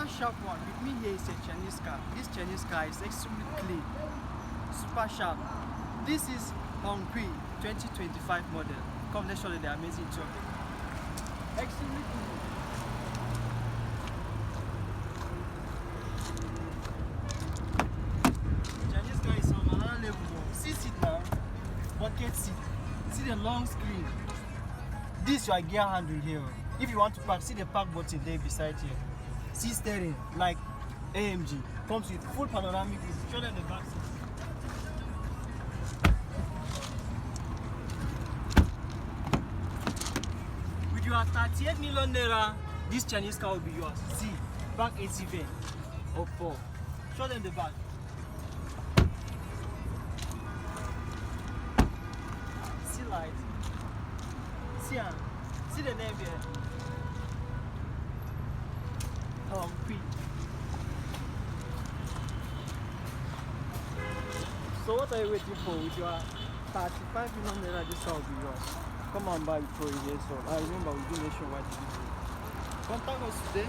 super sharp one. With me here is a Chinese car. This Chinese car is extremely clean, super sharp. This is HONQI 2025 model. Come, let's show you the amazing truck. Extremely clean. Chinese car is on another level. See seat now, bucket seat. See the long screen. This your gear handle here. If you want to park, see the park button there beside here. See steering like AMG. Comes with full panoramic view. Show them the back seat. With your 38 million naira, this Chinese car will be yours. See, back AC vent or 4. Show them the back. See light. See the name here. HONQI. So what are you waiting for? With your 35 million naira, this car will be yours. Come and buy before you get sold. I remember we do nationwide delivery. Contact us today.